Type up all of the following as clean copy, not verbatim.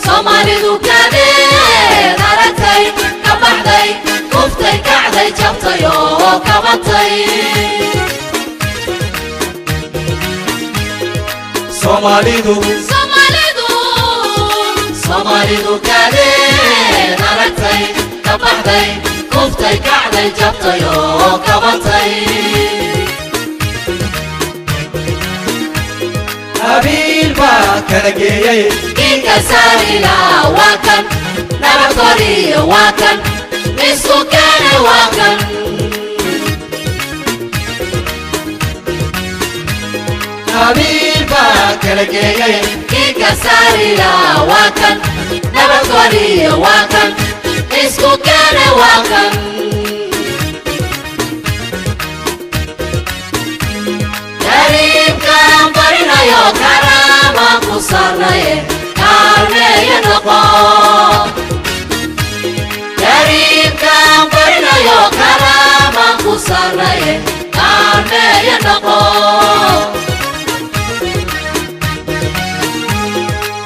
Somalidu kadee daratay ka baxday kuftay kacday jabtay oo kabatay Somalidu kadee daratay ka baxday kuftay kacday jabtay oo kabatay أبيل باكرجيء إنك ساريلا واكن نبضري واكن مسكان واكن أبيل باكرجيء إنك ساريلا واكن نبضري واكن مسكان واكن يا كرامة قصرني كارمي ينقو كريم كامبرنا يا كرامة قصرني كارمي ينقو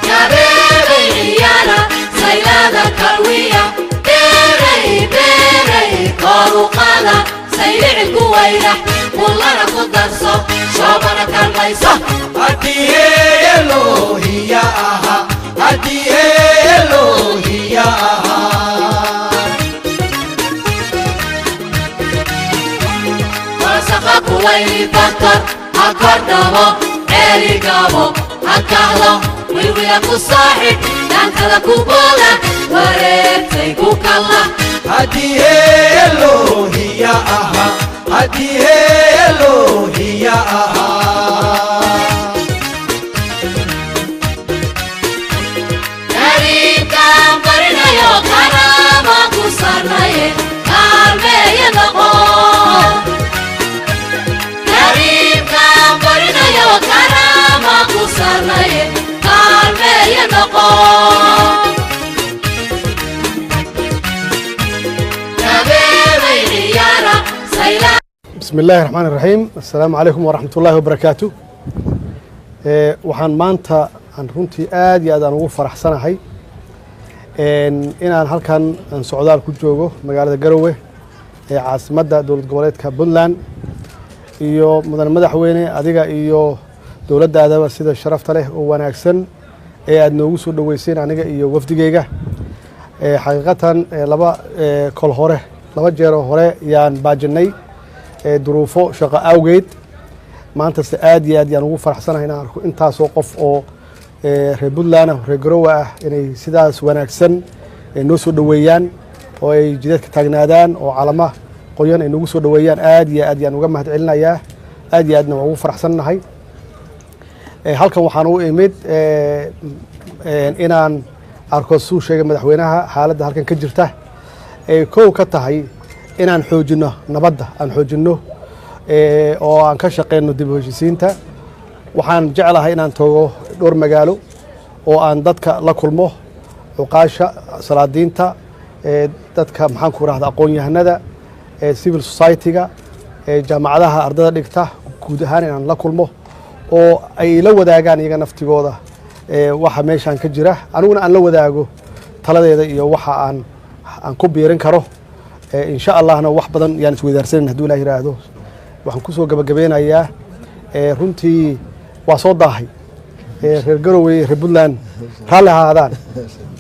يا بيبي يالا سيلادة كروية بيري كارو قالا سيلع القويلة والله نقود درسو شوبنا كان ليسا أديه إلهي آها أديه إلهي آها ورسخك ويلي بطر هكردمو عيري قابو هكاهلو ويويلك الصاحب دانك لكو بولا وريبتيكو كالله أديه إلهي آها أديه إلهي آها بسم الله الرحمن الرحيم السلام عليكم ورحمة الله وبركاته waxaan maanta aan runtii aad iyo aad aan ugu faraxsanahay inaan halkan socdaal ku joogo magaalada Garowe ee caasimadda dowlad goboleedka Puntland iyo mudan madaxweyne adiga iyo dowladdaadaba sida sharafta leh oo wanaagsan ee aad noogu soo dhaweyseen aniga iyo wafdigeyga xaqiiqatan laba jeer hore yaan baajinay duruufo shaqo awgeed maanta aad iyo aad yaan ugu faraxsanahay inaan arko intaas oo qof oo reer Puntland reer Garowe ah inay sidaas wanaagsan noo soo dhaweeyaan oo ay jidadka taagnaadaan oo calama qoyan ay nagu soo dhaweeyaan aad iyo aad yaan uga mahadcelinayaa aad iyo aadna ugu faraxsanahay halkan waxaan u imid inaan arko suu sheegay madaxweynaha xaaladda halkan ka jirta ee koow ka tahay inaan xoojino nabadda aan xoojino oo aan ka shaqeyno dib u heshiisiinta waxaan jeclahay inaan tago dhowr magaalo oo aan dadka la kulmo uqaasha salaadiinta dadka maxaan ku raahdaa aqoon-yahanada civil society-ga jaamacadaha ardada dhigta guud ahaan inaan la kulmo oo ay la wadaagaan iyaga naftigooda waxa meeshaan ka jira aniguna aan la wadaago taladeeda iyo waxa aan ku biirin karo insha Allahna wax badan yaan isweydaarsan hadduu Ilaahay yiraahdo waxaan ku soo gabagabeynayaa runtii waa soo daahay reer Garowe reer Puntland hal haadaan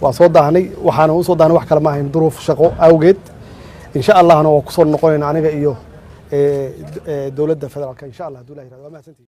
waa soo daahnay waxaan u soo daahnay wax kale ma ahayn duruuf shaqo awgeed insha Allahna waa ku soo noqonayna aniga iyo dowladda federaalka insha Allah hadduu Ilaahay yiraahdo